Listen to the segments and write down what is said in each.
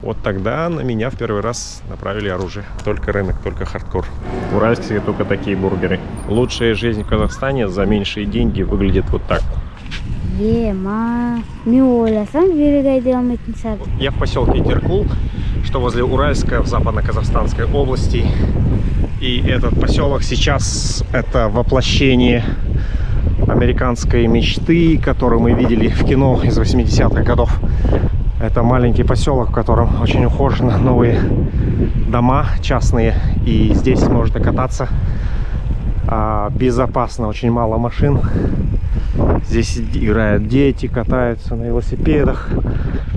Вот тогда на меня в первый раз направили оружие. Только рынок, только хардкор. В Уральске только такие бургеры. Лучшая жизнь в Казахстане за меньшие деньги выглядит вот так. Я в поселке Теркул, что возле Уральска в западно-казахстанской области. И этот поселок сейчас это воплощение американской мечты, которую мы видели в кино из 80-х годов. Это маленький поселок, в котором очень ухоженно, новые дома частные. И здесь можно кататься безопасно, очень мало машин. Здесь играют дети, катаются на велосипедах.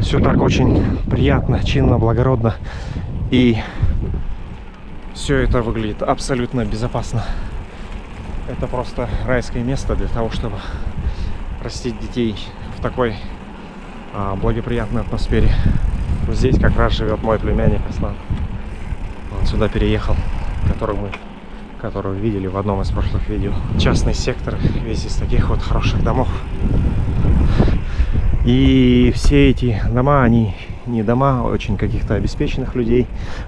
Все так очень приятно, чинно, благородно. И все это выглядит абсолютно безопасно. Это просто райское место для того, чтобы растить детей в такой благоприятной атмосфере. Вот здесь как раз живет мой племянник Аслан. Он сюда переехал, которого видели в одном из прошлых видео. Частный сектор, весь из таких вот хороших домов. И все эти дома, они не дома очень каких-то обеспеченных людей.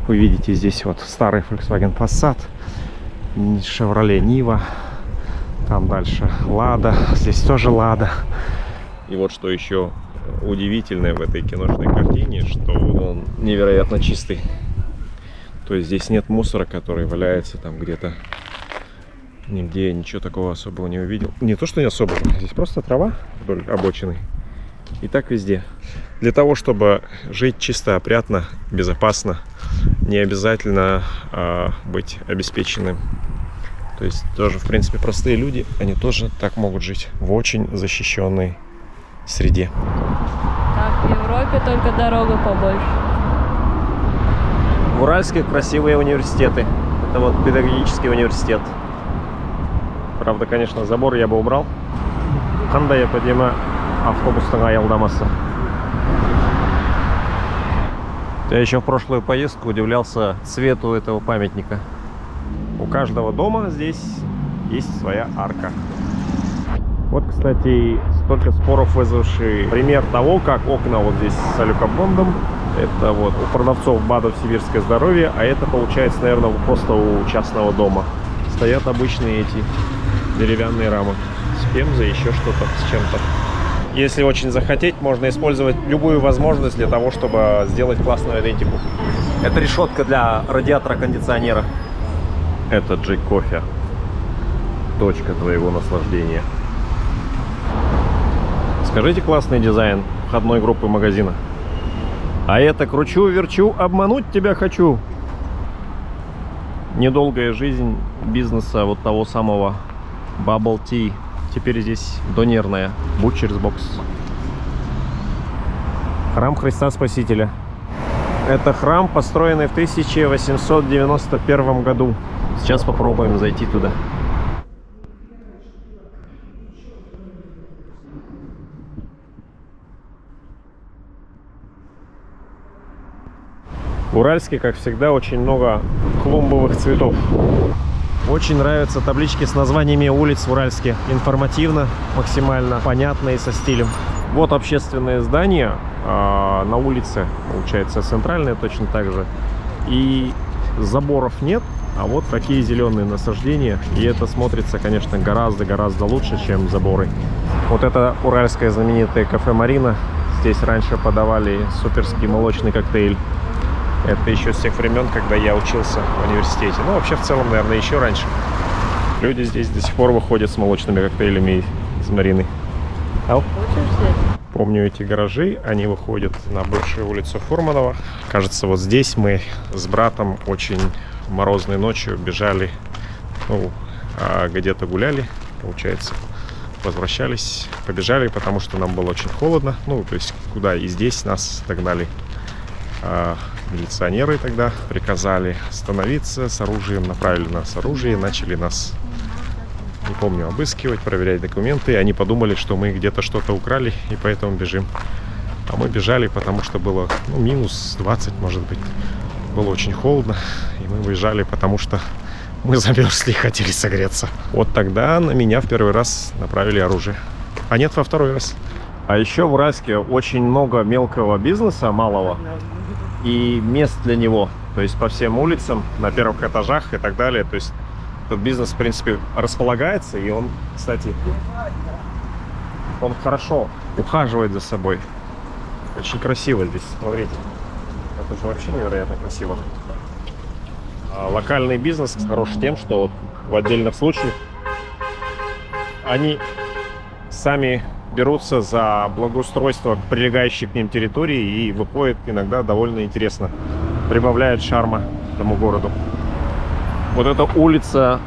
Вы видите здесь вот старый Volkswagen Passat, Chevrolet Niva, там дальше Lada, здесь тоже Lada. И вот что еще удивительное в этой киношной картине, что он невероятно чистый. То есть здесь нет мусора, который валяется там где-то. Нигде ничего такого особого не увидел. Не то, что не особого, здесь просто трава вдоль обочины. И так везде. Для того, чтобы жить чисто, опрятно, безопасно, не обязательно быть обеспеченным. То есть тоже, в принципе, простые люди, они тоже так могут жить в очень защищенной среде. Так, в Европе только дорога побольше. В Уральске красивые университеты. Это вот педагогический университет. Правда, конечно, забор я бы убрал. Қандай я подъема автобустың аялдамасы. Я еще в прошлую поездку удивлялся цвету этого памятника. У каждого дома здесь есть своя арка. Вот, кстати, столько споров вызвавший пример того, как окна вот здесь с алюкобондом. Это вот у продавцов БАДов «Сибирское здоровье», а это получается, наверное, просто у частного дома. Стоят обычные эти деревянные рамы с пемзой, еще что-то с чем-то. Если очень захотеть, можно использовать любую возможность для того, чтобы сделать классную идентику. Это решетка для радиатора кондиционера. Это Джек Кофе. Точка твоего наслаждения. Скажите, классный дизайн входной группы магазина. А это кручу-верчу, обмануть тебя хочу. Недолгая жизнь бизнеса вот того самого Bubble Tea. Теперь здесь донерная. Butcher's Box. Храм Христа Спасителя. Это храм, построенный в 1891 году. Сейчас попробуем зайти туда. В Уральске, как всегда, очень много клумбовых цветов. Очень нравятся таблички с названиями улиц в Уральске. Информативно, максимально понятно и со стилем. Вот общественное здание на улице, получается, центральное точно так же. И заборов нет, а вот такие зеленые насаждения. И это смотрится, конечно, гораздо лучше, чем заборы. Вот это уральское знаменитое кафе «Марина». Здесь раньше подавали суперский молочный коктейль. Это еще с тех времен, когда я учился в университете. Ну, вообще, в целом, наверное, еще раньше. Люди здесь до сих пор выходят с молочными коктейлями из Марины. Помню эти гаражи. Они выходят на бывшую улицу Фурманова. Кажется, вот здесь мы с братом очень морозной ночью бежали, ну, где-то гуляли, получается. Возвращались, побежали, потому что нам было очень холодно. Ну, то есть, куда и здесь нас догнали милиционеры тогда, приказали остановиться с оружием, направили нас с оружием, начали нас, не помню, обыскивать, проверять документы. Они подумали, что мы где-то что-то украли, и поэтому бежим. А мы бежали, потому что было минус 20, может быть. Было очень холодно, и мы бежали, потому что мы замерзли и хотели согреться. Вот тогда на меня в первый раз направили оружие. А нет, во второй раз. А еще в Уральске очень много мелкого бизнеса, малого. и мест для него. То есть по всем улицам, на первых этажах и так далее. То есть этот бизнес, в принципе, располагается. И он, кстати, он хорошо ухаживает за собой. Очень красиво здесь, смотрите. Это же вообще невероятно красиво. А локальный бизнес хорош тем, что вот в отдельных случаях они сами берутся за благоустройство прилегающей к ним территории и выходит иногда довольно интересно. Прибавляет шарма этому городу. Вот эта улица,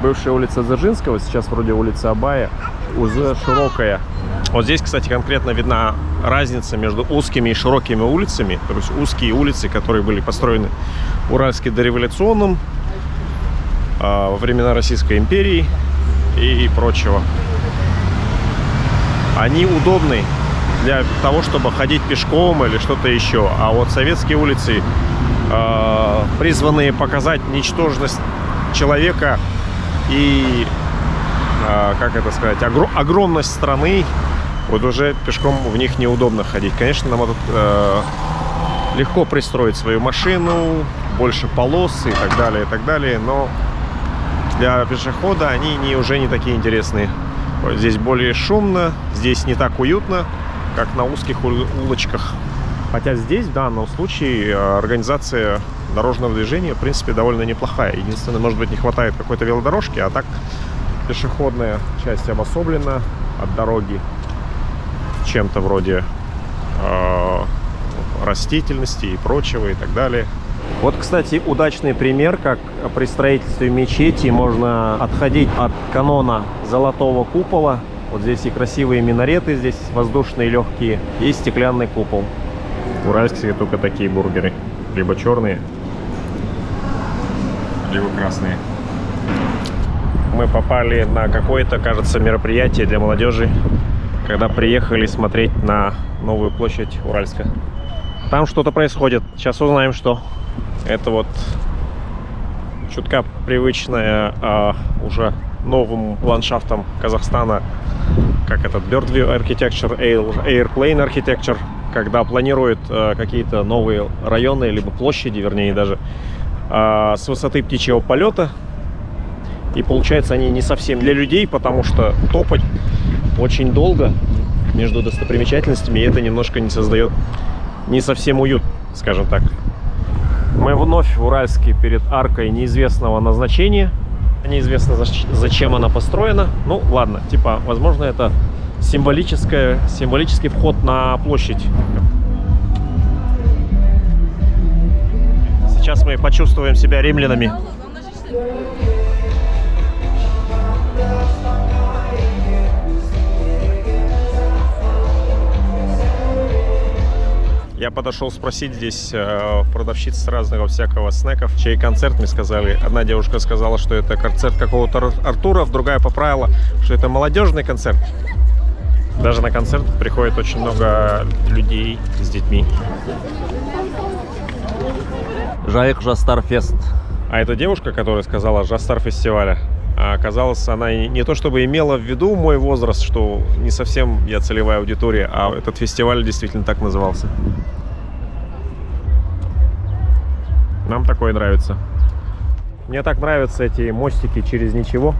бывшая улица Дзержинского, сейчас вроде улица Абая, уже широкая. Вот здесь, кстати, конкретно видна разница между узкими и широкими улицами. То есть узкие улицы, которые были построены в Уральске дореволюционном, во времена Российской империи и прочего. Они удобны для того, чтобы ходить пешком или что-то еще. А вот советские улицы, призванные показать ничтожность человека и, как это сказать, огромность страны, вот уже пешком в них неудобно ходить. Конечно, нам тут легко пристроить свою машину, больше полос и так далее, но для пешехода они уже не такие интересные. Вот здесь более шумно, здесь не так уютно, как на узких улочках. Хотя здесь, в данном случае, организация дорожного движения, в принципе, довольно неплохая. Единственное, может быть, не хватает какой-то велодорожки, а так пешеходная часть обособлена от дороги чем-то вроде растительности и прочего и так далее. Вот, кстати, удачный пример, как при строительстве мечети можно отходить от канона золотого купола. Вот здесь и красивые минареты, здесь воздушные легкие, и стеклянный купол. В Уральске только такие бургеры. Либо черные, либо красные. Мы попали на какое-то, кажется, мероприятие для молодежи, когда приехали смотреть на новую площадь Уральска. Там что-то происходит. Сейчас узнаем, что. Это вот чутка привычная уже новым ландшафтам Казахстана, как этот Bird View Architecture, Airplane Architecture, когда планируют какие-то новые районы, либо площади, вернее, даже с высоты птичьего полета. И получается, они не совсем для людей, потому что топать очень долго между достопримечательностями, и это немножко не создает не совсем уют, скажем так. Мы вновь в Уральске перед аркой неизвестного назначения. Неизвестно, зачем она построена. Ну, ладно, типа, возможно, это символический вход на площадь. Сейчас мы почувствуем себя римлянами. Я подошел спросить здесь продавщиц разного всякого снеков, чей концерт, мне сказали. Одна девушка сказала, что это концерт какого-то Артура, другая поправила, что это молодежный концерт. Даже на концерт приходит очень много людей с детьми. Жайк Жастар Фест. А эта девушка, которая сказала Жастар фестиваля, оказалось, она не то чтобы имела в виду мой возраст, что не совсем я целевая аудитория, а этот фестиваль действительно так назывался. Нам такое нравится. Мне так нравятся эти мостики через ничего.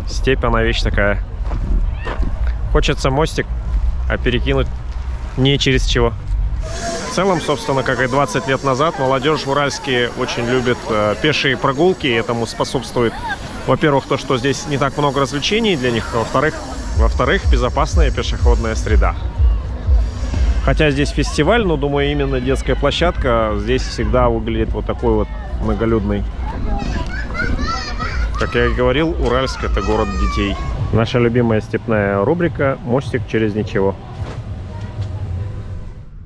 Степь, она вещь такая. Хочется мостик, а перекинуть не через чего. В целом, собственно, как и 20 лет назад, молодежь в Уральске очень любит пешие прогулки. Этому способствует, во-первых, то, что здесь не так много развлечений для них, а во-вторых, безопасная пешеходная среда. Хотя здесь фестиваль, но, думаю, именно детская площадка здесь всегда выглядит вот такой вот многолюдной. Как я и говорил, Уральск — это город детей. Наша любимая степная рубрика «Мостик через ничего».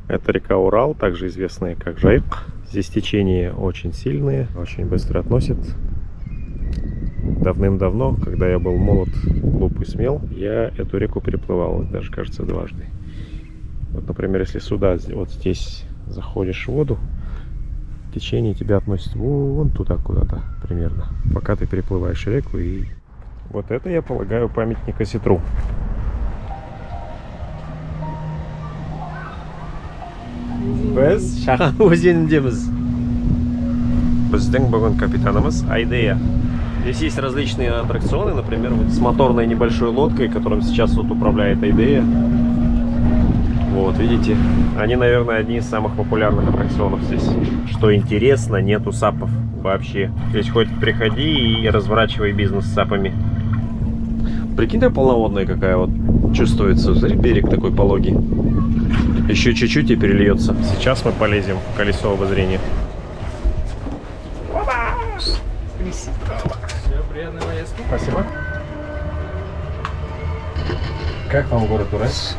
Это река Урал, также известная как Жайык. Здесь течения очень сильные, очень быстро относят. Давным-давно, когда я был молод, глуп и смел, я эту реку переплывал, даже, кажется, дважды. Вот, например, если сюда, вот здесь заходишь в воду, течение тебя относит вон туда куда-то примерно, пока ты переплываешь реку. И вот это, я полагаю, памятник Осетру. Biz Şahan Özendemiz. Біздің бүгін капитанымыз Айдея. Здесь есть различные аттракционы, например, вот с моторной небольшой лодкой, которым сейчас вот управляет Айдея. Вот, видите, они, наверное, одни из самых популярных аттракционов здесь. Что интересно, нету САПов вообще. Здесь хоть приходи и разворачивай бизнес с САПами. Прикинь, такая полноводная какая вот чувствуется. Смотри, берег такой пологий. Еще чуть-чуть и перельется. Сейчас мы полезем в колесо обозрения. Спасибо. Как вам город Уральск?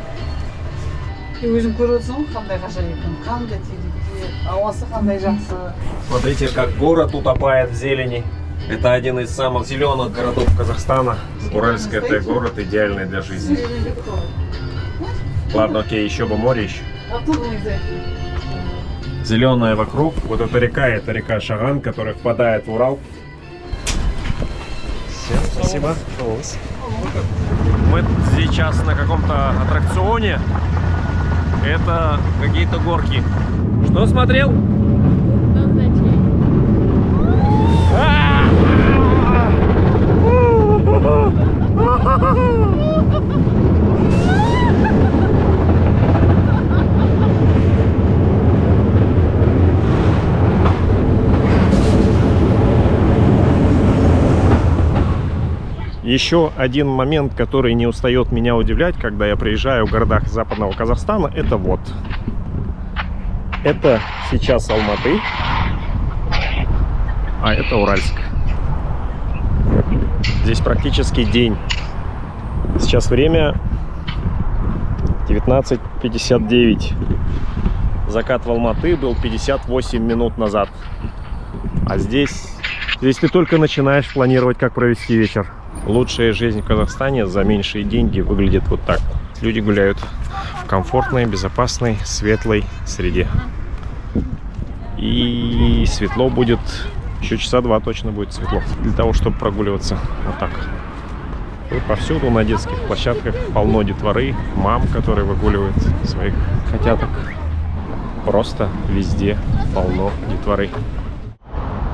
өзің көріп отырсың ғой қандай ғажайып екен, қандай теректе, ауасы қандай жақсы. Смотрите, как город утопает в зелени. Это один из самых зеленых городов Казахстана. Уральск — это город идеальный для жизни. Ладно, окей, еще бы море еще. Зеленая вокруг. Вот эта река Шаган, которая впадает в Урал. Всем спасибо. Мы сейчас на каком-то аттракционе. Это какие-то горки. Что смотрел? Еще один момент, который не устает меня удивлять, когда я приезжаю в городах западного Казахстана, это вот. Это сейчас Алматы, а это Уральск. Здесь практически день. Сейчас время 19:59. Закат в Алматы был 58 минут назад. А здесь ты только начинаешь планировать, как провести вечер. Лучшая жизнь в Казахстане за меньшие деньги выглядит вот так. Люди гуляют в комфортной, безопасной, светлой среде. И светло будет, еще часа два точно будет светло. Для того, чтобы прогуливаться вот так. И повсюду на детских площадках полно детворы, мам, которые выгуливают своих котяток. Просто везде полно детворы.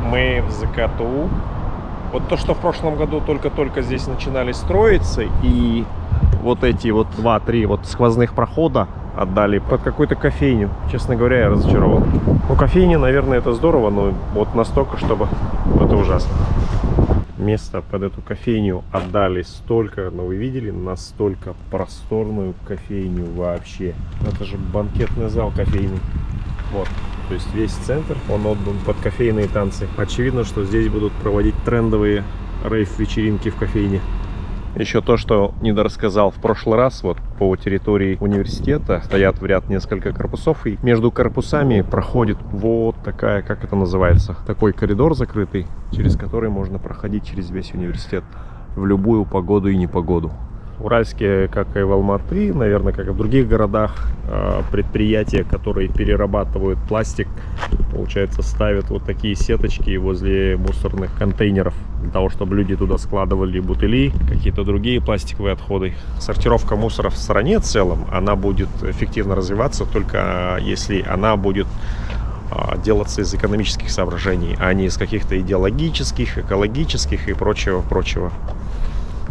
Мы в ЗКТУ. Вот то, что в прошлом году только-только здесь начинали строиться, и вот эти вот 2-3 вот сквозных прохода отдали под какую-то кофейню. Честно говоря, я разочарован. Ну, кофейня, наверное, это здорово, но вот настолько, чтобы это ужасно. Место под эту кофейню отдали столько, но вы видели, настолько просторную кофейню вообще. Это же банкетный зал кофейный. Вот. То есть весь центр, он отдан под кофейные танцы. Очевидно, что здесь будут проводить трендовые рейв-вечеринки в кофейне. Еще то, что недорассказал в прошлый раз, вот по территории университета стоят в ряд несколько корпусов, и между корпусами проходит вот такая, как это называется, такой коридор закрытый, через который можно проходить через весь университет в любую погоду и непогоду. В Уральске, как и в Алматы, наверное, как и в других городах, предприятия, которые перерабатывают пластик, получается, ставят вот такие сеточки возле мусорных контейнеров, для того, чтобы люди туда складывали бутыли, какие-то другие пластиковые отходы. Сортировка мусора в стране в целом, она будет эффективно развиваться только если она будет делаться из экономических соображений, а не из каких-то идеологических, экологических и прочего.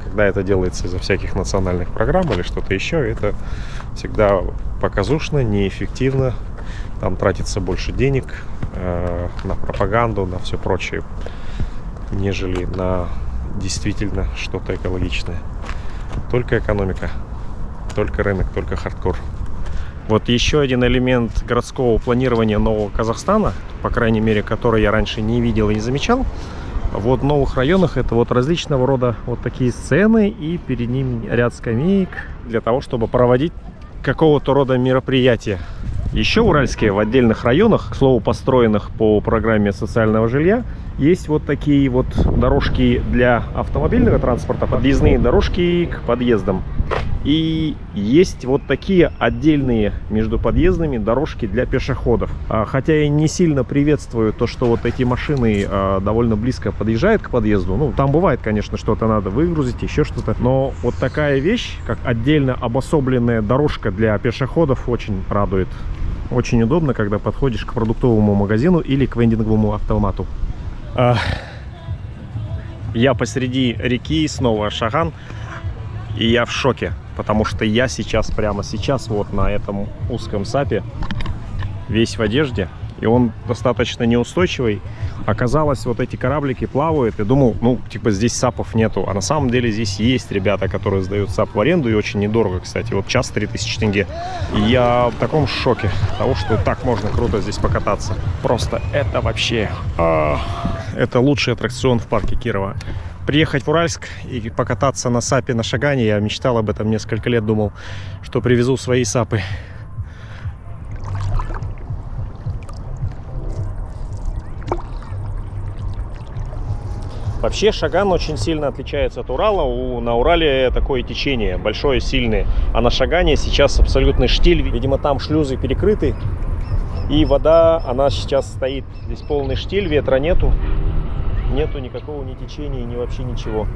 Когда это делается из-за всяких национальных программ или что-то еще, это всегда показушно, неэффективно. Там тратится больше денег на пропаганду, на все прочее, нежели на действительно что-то экологичное. Только экономика, только рынок, только хардкор. Вот еще один элемент городского планирования нового Казахстана, по крайней мере, который я раньше не видел и не замечал. Вот в новых районах это вот различного рода вот такие сцены, и перед ними ряд скамеек для того, чтобы проводить какого-то рода мероприятия. Еще в Уральске в отдельных районах, к слову, построенных по программе социального жилья, есть вот такие вот дорожки для автомобильного транспорта, подъездные дорожки к подъездам. И есть вот такие отдельные между подъездами дорожки для пешеходов. Хотя я не сильно приветствую то, что вот эти машины довольно близко подъезжают к подъезду. Ну, там бывает, конечно, что-то надо выгрузить, еще что-то. Но вот такая вещь, как отдельно обособленная дорожка для пешеходов, очень радует. очень удобно, когда подходишь к продуктовому магазину или к вендинговому автомату. Я посреди реки, снова Шаган, и я в шоке, потому что я сейчас, прямо сейчас, вот на этом узком сапе, весь в одежде, и он достаточно неустойчивый. Оказалось, вот эти кораблики плавают, и думал, ну, типа, здесь сапов нету, а на самом деле здесь есть ребята, которые сдают сап в аренду, и очень недорого, кстати, вот час 3000 тенге. И я в таком шоке того, что так можно круто здесь покататься. Просто это вообще... это лучший аттракцион в парке Кирова. Приехать в Уральск и покататься на сапе на Шагане, я мечтал об этом несколько лет, думал, что привезу свои сапы. Вообще Шаган очень сильно отличается от Урала. На Урале такое течение, большое, сильное. А на Шагане сейчас абсолютный штиль. Видимо, там шлюзы перекрыты. И вода, она сейчас стоит. Здесь полный штиль, ветра нету. Нету никакого ни течения, ни вообще ничего.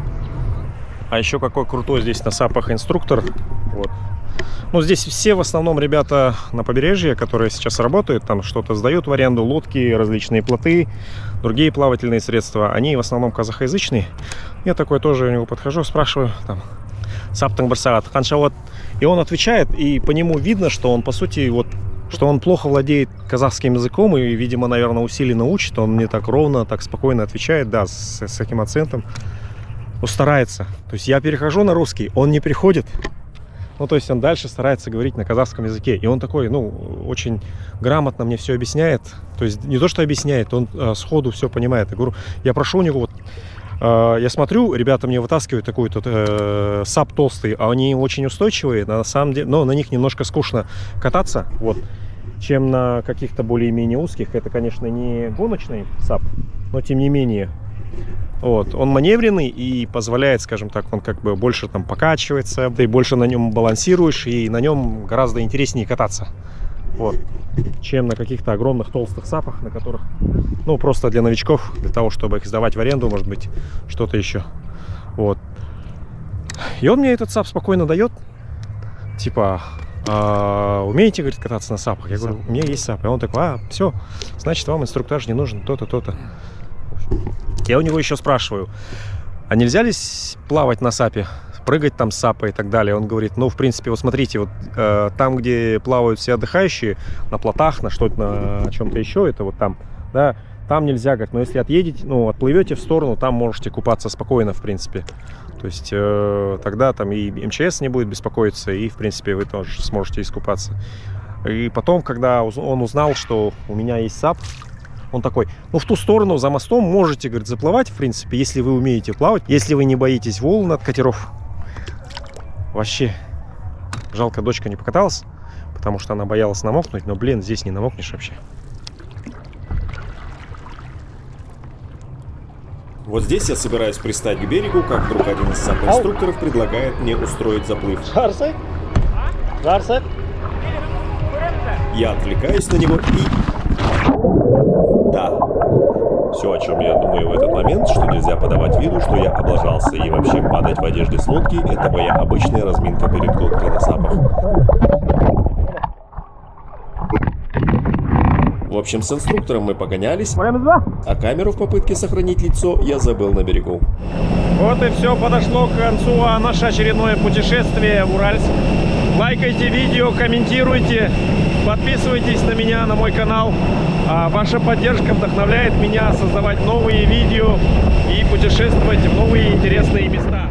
А еще какой крутой здесь на сапах инструктор. Вот. Ну, здесь все в основном ребята на побережье, которые сейчас работают, там что-то сдают в аренду, лодки, различные плоты, другие плавательные средства. Они в основном казахоязычные. Я такой тоже у него подхожу, спрашиваю, там, саптың бір сағат, қанша вот. И он отвечает, и по нему видно, что он, по сути, вот, что он плохо владеет казахским языком, и, видимо, наверное, усиленно учит. Он мне так ровно, так спокойно отвечает, да, с таким акцентом. Ну, старается. То есть я перехожу на русский, он не приходит. Ну, то есть он дальше старается говорить на казахском языке. И он такой, ну, очень грамотно мне все объясняет. То есть не то, что объясняет, он сходу все понимает. Я говорю, я прошу у него, вот, я смотрю, ребята мне вытаскивают такой-то сап толстый, а они очень устойчивые, на самом деле, но на них немножко скучно кататься, вот, чем на каких-то более-менее узких. Это, конечно, не гоночный сап, но тем не менее. Вот, он маневренный и позволяет, скажем так, он как бы больше там покачивается, ты больше на нем балансируешь, и на нем гораздо интереснее кататься, вот, чем на каких-то огромных толстых сапах, на которых, ну, просто для новичков, для того, чтобы их сдавать в аренду, может быть, что-то еще. Вот. И он мне этот сап спокойно дает, типа, умеете, говорит, кататься на сапах? Я говорю, у меня есть сап. И он такой, все, значит, вам инструктаж не нужен, то-то, то-то. Я у него еще спрашиваю, а нельзя ли плавать на сапе, прыгать там с сапа и так далее? Он говорит, ну, в принципе, вот смотрите, вот там, где плавают все отдыхающие, на плотах, на что-то, на чем-то еще, это вот там, да, там нельзя, говорит, но если отъедете, ну, отплывете в сторону, там можете купаться спокойно, в принципе. То есть тогда там и МЧС не будет беспокоиться, и, в принципе, вы тоже сможете искупаться. И потом, когда он узнал, что у меня есть сап, он такой, ну, в ту сторону, за мостом можете, говорит, заплывать, в принципе, если вы умеете плавать, если вы не боитесь волн от катеров. Вообще, жалко, дочка не покаталась, потому что она боялась намокнуть, но, блин, здесь не намокнешь вообще. Вот здесь я собираюсь пристать к берегу, как вдруг один из сап-инструкторов предлагает мне устроить заплыв. Я отвлекаюсь на него и... Да. Все, о чем я думаю в этот момент, что нельзя подавать виду, что я облажался, и вообще падать в одежде с лодки – это моя обычная разминка перед гонкой на сапах. В общем, с инструктором мы погонялись, а камеру в попытке сохранить лицо я забыл на берегу. Вот и все, подошло к концу наше очередное путешествие в Уральск. Лайкайте видео, комментируйте, подписывайтесь на меня, на мой канал. Ваша поддержка вдохновляет меня создавать новые видео и путешествовать в новые интересные места.